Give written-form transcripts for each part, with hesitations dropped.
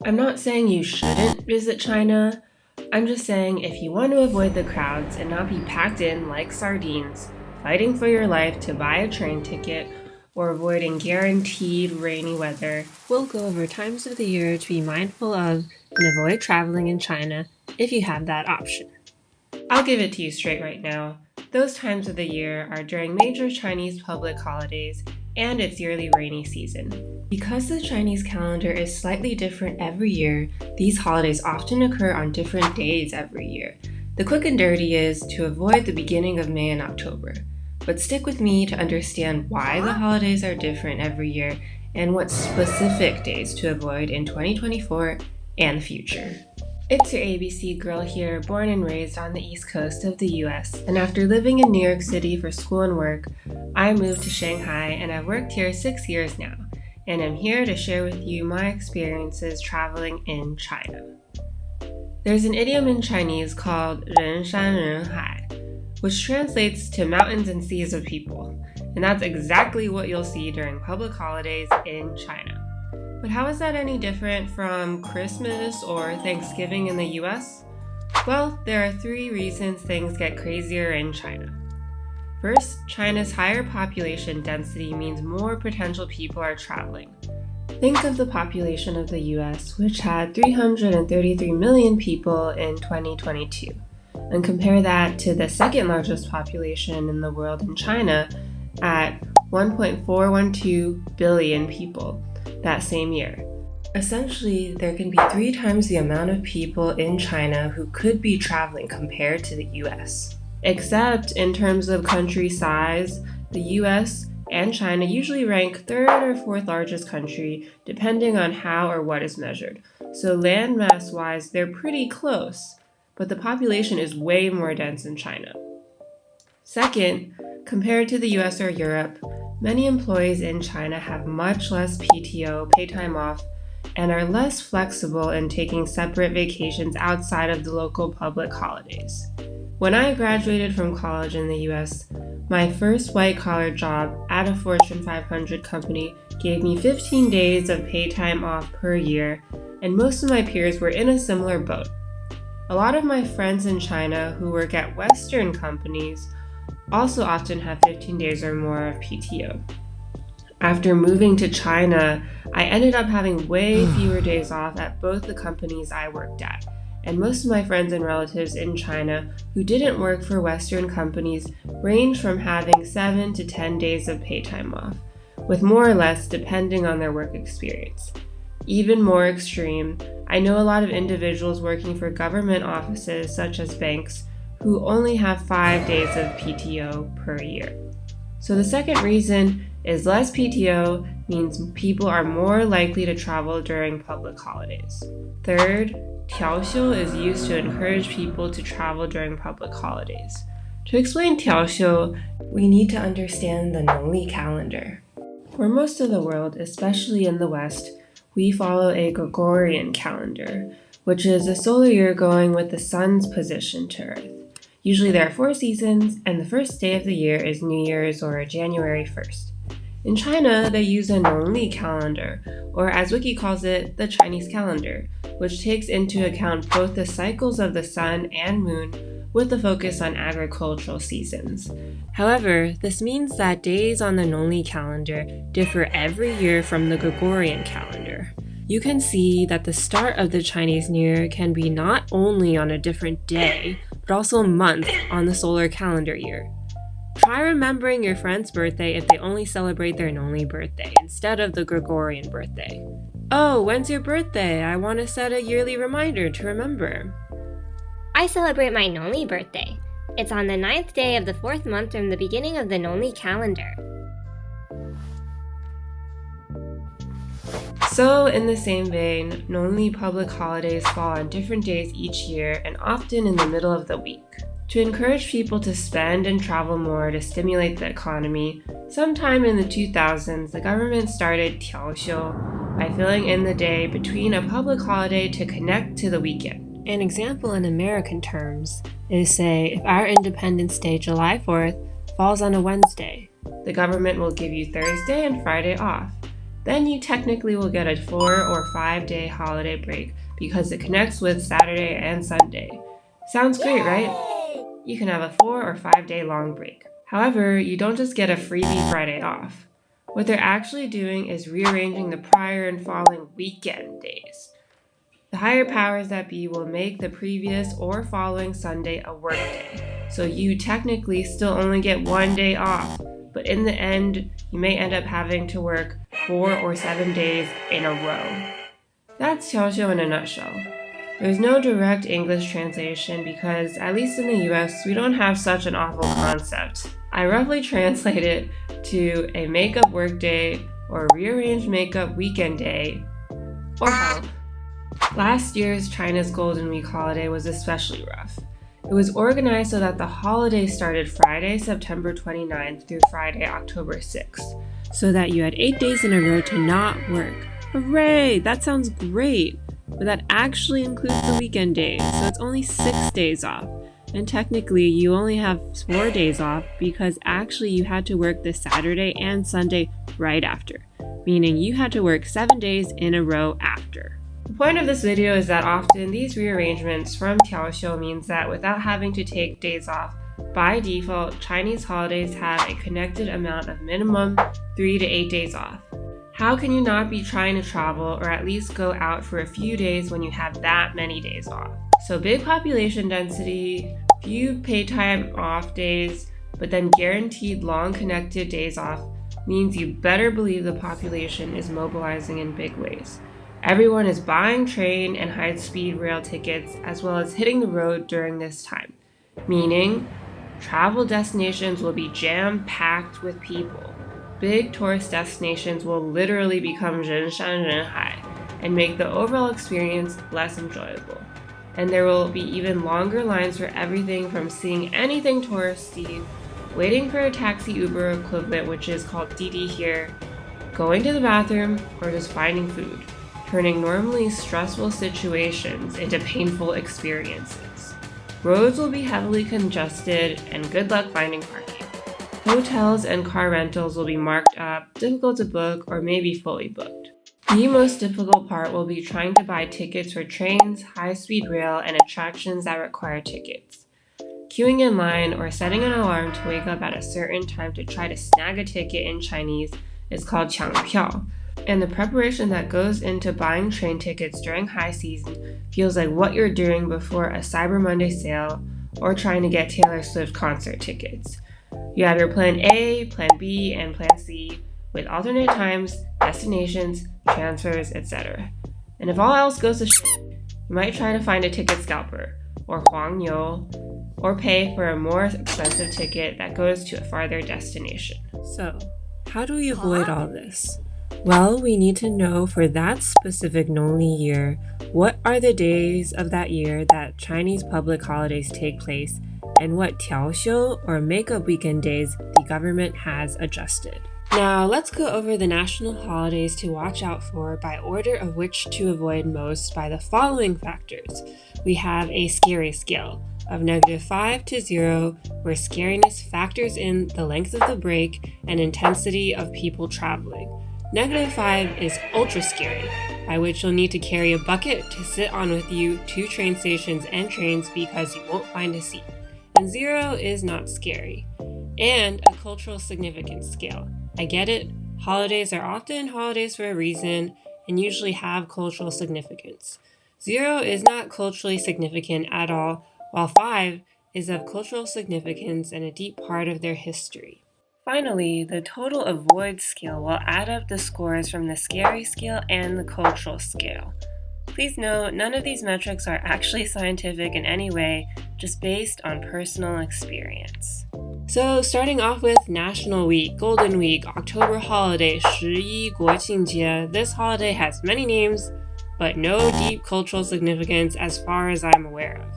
I'm not saying you shouldn't visit China. I'm just saying if you want to avoid the crowds and not be packed in like sardines, fighting for your life to buy a train ticket, or avoiding guaranteed rainy weather, we'll go over times of the year to be mindful of and avoid traveling in China if you have that option. I'll give it to you straight right now. Those times of the year are during major Chinese public holidays and its yearly rainy season. Because the Chinese calendar is slightly different every year, these holidays often occur on different days every year. The quick and dirty is to avoid the beginning of May and October. But stick with me to understand why the holidays are different every year and what specific days to avoid in 2024 and the future. It's your ABC girl here, born and raised on the East Coast of the US, and after living in New York City for school and work, I moved to Shanghai and I've worked here 6 years now, and I'm here to share with you my experiences traveling in China. There's an idiom in Chinese called人山人海, which translates to mountains and seas of people, and that's exactly what you'll see during public holidays in China. But how is that any different from Christmas or Thanksgiving in the US? Well, there are 3 reasons things get crazier in China. First, China's higher population density means more potential people are traveling. Think of the population of the US, which had 333 million people in 2022, and compare that to the second largest population in the world in China at 1.412 billion people that same year. Essentially, there can be 3 times the amount of people in China who could be traveling compared to the US. Except in terms of country size, the US and China usually rank 3rd or 4th largest country depending on how or what is measured. So landmass-wise, they're pretty close, but the population is way more dense in China. Second, compared to the US or Europe, many employees in China have much less PTO, paid time off, and are less flexible in taking separate vacations outside of the local public holidays. When I graduated from college in the US, my first white-collar job at a Fortune 500 company gave me 15 days of paid time off per year, and most of my peers were in a similar boat. A lot of my friends in China who work at Western companies also often have 15 days or more of PTO. After moving to China, I ended up having way fewer days off at both the companies I worked at, and most of my friends and relatives in China who didn't work for Western companies range from having 7 to 10 days of paid time off, with more or less depending on their work experience. Even more extreme, I know a lot of individuals working for government offices such as banks who only have 5 days of PTO per year. So the second reason is less PTO means people are more likely to travel during public holidays. Third, Tiao Xiu is used to encourage people to travel during public holidays. To explain Tiao Xiu, we need to understand the Nongli calendar. For most of the world, especially in the West, we follow a Gregorian calendar, which is a solar year going with the sun's position to Earth. Usually there are 4 seasons, and the first day of the year is New Year's or January 1st. In China, they use a Nongli calendar, or as Wiki calls it, the Chinese calendar, which takes into account both the cycles of the sun and moon with the focus on agricultural seasons. However, this means that days on the Nongli calendar differ every year from the Gregorian calendar. You can see that the start of the Chinese New Year can be not only on a different day, but also month on the solar calendar year. Try remembering your friend's birthday if they only celebrate their Nongli birthday instead of the Gregorian birthday. Oh, when's your birthday? I want to set a yearly reminder to remember. I celebrate my Nongli birthday. It's on the 9th day of the 4th month from the beginning of the Nongli calendar. So, in the same vein, Nongli public holidays fall on different days each year and often in the middle of the week. To encourage people to spend and travel more to stimulate the economy, sometime in the 2000s, the government started Tiao Xiu by filling in the day between a public holiday to connect to the weekend. An example in American terms is, say, if our Independence Day, July 4th, falls on a Wednesday, the government will give you Thursday and Friday off. then you technically will get a 4 or 5 day holiday break because it connects with Saturday and Sunday. Sounds great, right? You can have a 4 or 5 day long break. However, you don't just get a freebie Friday off. What they're actually doing is rearranging the prior and following weekend days. The higher powers that be will make the previous or following Sunday a work day, so you technically still only get 1 day off, but in the end, you may end up having to work 4 or 7 days in a row. That's Tiao Xiu in a nutshell. There's no direct English translation because, at least in the US, we don't have such an awful concept. I roughly translate it to a makeup work day or rearranged makeup weekend day, or hell. Last year's China's Golden Week holiday was especially rough. It was organized so that the holiday started Friday, September 29th through Friday, October 6th, so that you had 8 days in a row to not work. Hooray! That sounds great! But that actually includes the weekend days, so it's only 6 days off. And technically, you only have 4 days off because actually you had to work the Saturday and Sunday right after, meaning you had to work 7 days in a row after. The point of this video is that often these rearrangements from Tiao Xiu means that without having to take days off, by default, Chinese holidays have a connected amount of minimum 3 to 8 days off. How can you not be trying to travel or at least go out for a few days when you have that many days off? So big population density, few paid time off days, but then guaranteed long connected days off means you better believe the population is mobilizing in big ways. Everyone is buying train and high-speed rail tickets as well as hitting the road during this time, meaning travel destinations will be jam-packed with people. Big tourist destinations will literally become人山人海and make the overall experience less enjoyable. And there will be even longer lines for everything from seeing anything touristy, waiting for a taxi Uber equivalent, which is called Didi here, going to the bathroom, or just finding food, turning normally stressful situations into painful experiences. Roads will be heavily congested, and good luck finding parking. Hotels and car rentals will be marked up, difficult to book, or maybe fully booked. The most difficult part will be trying to buy tickets for trains, high-speed rail, and attractions that require tickets. Queuing in line or setting an alarm to wake up at a certain time to try to snag a ticket in Chinese is called 抢票. And the preparation that goes into buying train tickets during high season feels like what you're doing before a Cyber Monday sale or trying to get Taylor Swift concert tickets. You have your plan A, plan B, and plan C with alternate times, destinations, transfers, etc. And if all else goes to shit, you might try to find a ticket scalper, or huangniu, or pay for a more expensive ticket that goes to a farther destination. So, how do we avoid all this? Well, we need to know for that specific Nongli year, what are the days of that year that Chinese public holidays take place, and what Tiao Xiu or makeup weekend days the government has adjusted. Now, let's go over the national holidays to watch out for by order of which to avoid most by the following factors. We have a scary scale of -5 to 0, where scariness factors in the length of the break and intensity of people traveling. -5 is ultra scary, by which you'll need to carry a bucket to sit on with you to train stations and trains because you won't find a seat. And 0 is not scary. And a cultural significance scale. I get it, holidays are often holidays for a reason and usually have cultural significance. 0 is not culturally significant at all, while 5 is of cultural significance and a deep part of their history. Finally, the total avoid scale will add up the scores from the scary scale and the cultural scale. Please note, none of these metrics are actually scientific in any way, just based on personal experience. So, starting off with National Week, Golden Week, October Holiday, 11国庆节, this holiday has many names, but no deep cultural significance as far as I'm aware of.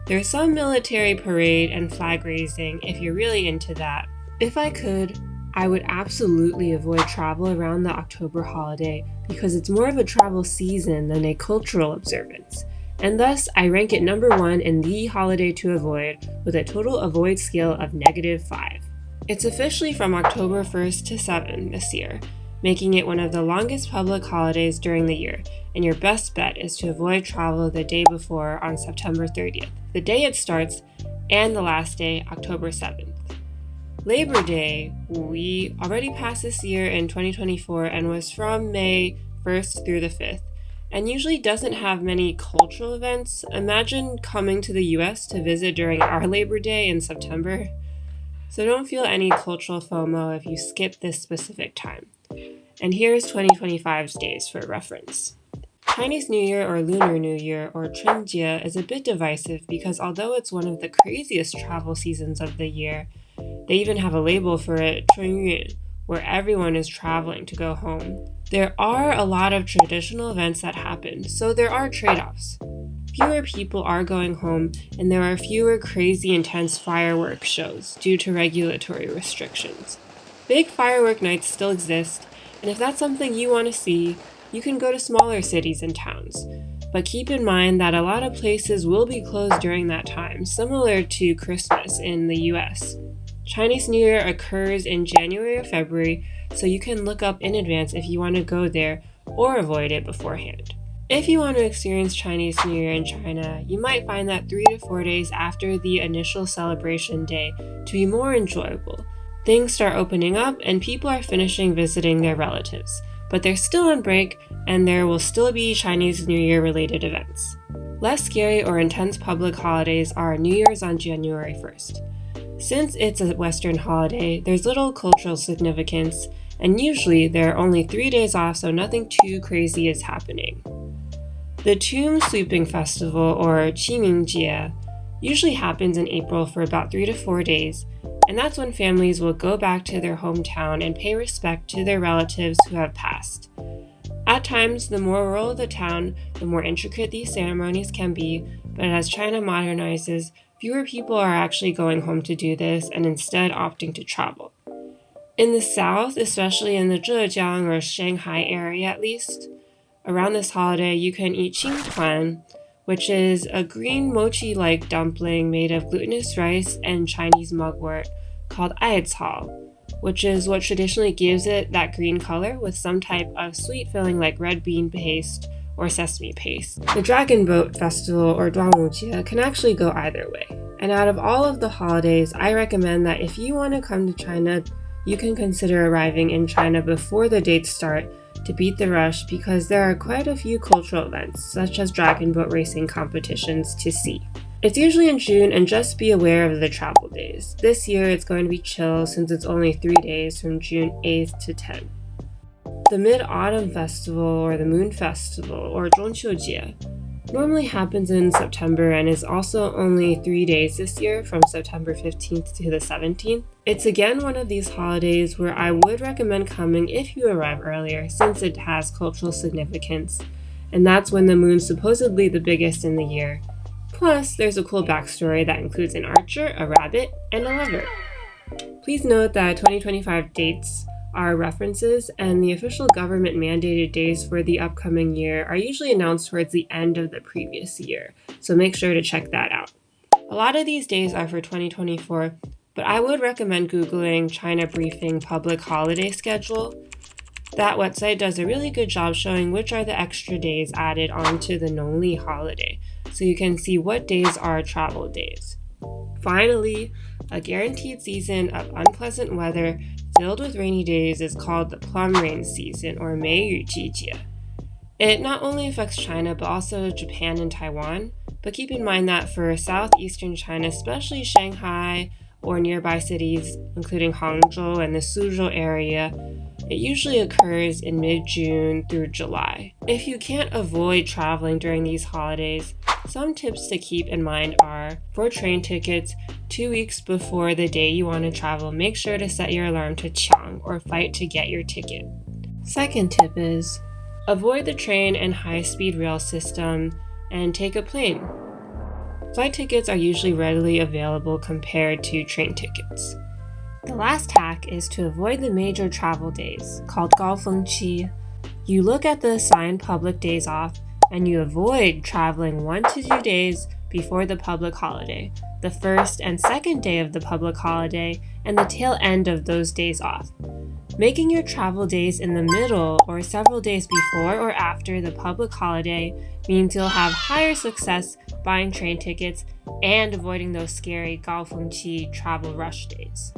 There's some military parade and flag raising if you're really into that. If I could, I would absolutely avoid travel around the October holiday because it's more of a travel season than a cultural observance. And thus, I rank it number 1 in the holiday to avoid with a total avoid scale of -5. It's officially from October 1st to 7 this year, making it one of the longest public holidays during the year, and your best bet is to avoid travel the day before on September 30th, the day it starts, and the last day, October 7th. Labor Day, we already passed this year in 2024 and was from May 1st through the 5th, and usually doesn't have many cultural events. Imagine coming to the US to visit during our Labor Day in September. So don't feel any cultural FOMO if you skip this specific time. And here's 2025's days for reference. Chinese New Year or Lunar New Year or Chunjie is a bit divisive because although it's one of the craziest travel seasons of the year, they even have a label for it, 春运, where everyone is traveling to go home. There are a lot of traditional events that happen, so there are trade-offs. Fewer people are going home, and there are fewer crazy intense fireworks shows due to regulatory restrictions. Big firework nights still exist, and if that's something you want to see, you can go to smaller cities and towns. But keep in mind that a lot of places will be closed during that time, similar to Christmas in the US. Chinese New Year occurs in January or February, so you can look up in advance if you want to go there or avoid it beforehand. If you want to experience Chinese New Year in China, you might find that 3 to 4 days after the initial celebration day to be more enjoyable. Things start opening up and people are finishing visiting their relatives, but they're still on break and there will still be Chinese New Year related events. Less scary or intense public holidays are New Year's on January 1st. Since it's a Western holiday, there's little cultural significance, and usually there are only 3 days off, so nothing too crazy is happening. The Tomb Sweeping Festival, or Qingming usually happens in April for about 3 to 4 days, and that's when families will go back to their hometown and pay respect to their relatives who have passed. At times, the more rural the town, the more intricate these ceremonies can be, but as China modernizes, fewer people are actually going home to do this and instead opting to travel. In the south, especially in the Zhejiang or Shanghai area at least, around this holiday you can eat qingtuan, which is a green mochi-like dumpling made of glutinous rice and Chinese mugwort called aicao, which is what traditionally gives it that green color with some type of sweet filling like red bean paste or sesame paste. The Dragon Boat Festival or Duanwujie can actually go either way. And out of all of the holidays, I recommend that if you want to come to China, you can consider arriving in China before the dates start to beat the rush because there are quite a few cultural events, such as dragon boat racing competitions, to see. It's usually in June, and just be aware of the travel days. This year it's going to be chill since it's only 3 days from June 8th to 10th. The Mid-Autumn Festival or the Moon Festival or Zhongqiujie normally happens in September and is also only 3 days this year from September 15th to the 17th. It's again one of these holidays where I would recommend coming if you arrive earlier since it has cultural significance, and that's when the moon's supposedly the biggest in the year. Plus, there's a cool backstory that includes an archer, a rabbit, and a lover. Please note that 2025 dates are references, and the official government mandated days for the upcoming year are usually announced towards the end of the previous year, so make sure to check that out. A lot of these days are for 2024, but I would recommend Googling China Briefing Public Holiday Schedule. That website does a really good job showing which are the extra days added onto the Nongli holiday, so you can see what days are travel days. Finally, a guaranteed season of unpleasant weather filled with rainy days is called the Plum rain season, or 梅雨季节. It not only affects China, but also Japan and Taiwan, but keep in mind that for southeastern China, especially Shanghai or nearby cities, including Hangzhou and the Suzhou area, it usually occurs in mid-June through July. If you can't avoid traveling during these holidays, some tips to keep in mind are, for train tickets, 2 weeks before the day you want to travel, make sure to set your alarm to qiang or fight to get your ticket. Second tip is, avoid the train and high-speed rail system and take a plane. Flight tickets are usually readily available compared to train tickets. The last hack is to avoid the major travel days, called 高峰期. You look at the assigned public days off, and you avoid traveling 1 to 2 days before the public holiday, the first and second day of the public holiday, and the tail end of those days off. Making your travel days in the middle or several days before or after the public holiday means you'll have higher success buying train tickets and avoiding those scary Gaofengqi travel rush days.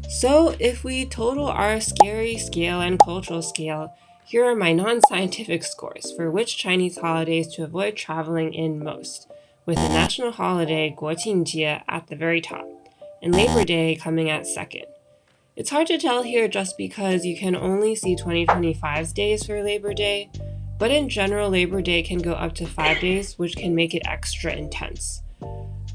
So if we total our scary scale and cultural scale, here are my non-scientific scores for which Chinese holidays to avoid traveling in most, with the national holiday Guoqingjie at the very top, and Labor Day coming at second. It's hard to tell here just because you can only see 2025's days for Labor Day, but in general, Labor Day can go up to 5 days, which can make it extra intense.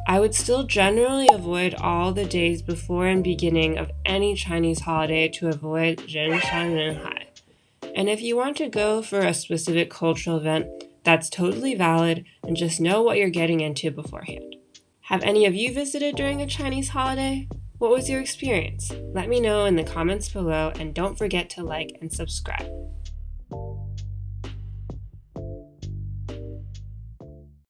I would still generally avoid all the days before and beginning of any Chinese holiday to avoid人山人海. And if you want to go for a specific cultural event, that's totally valid, and just know what you're getting into beforehand. Have any of you visited during a Chinese holiday? What was your experience? Let me know in the comments below, and don't forget to like and subscribe.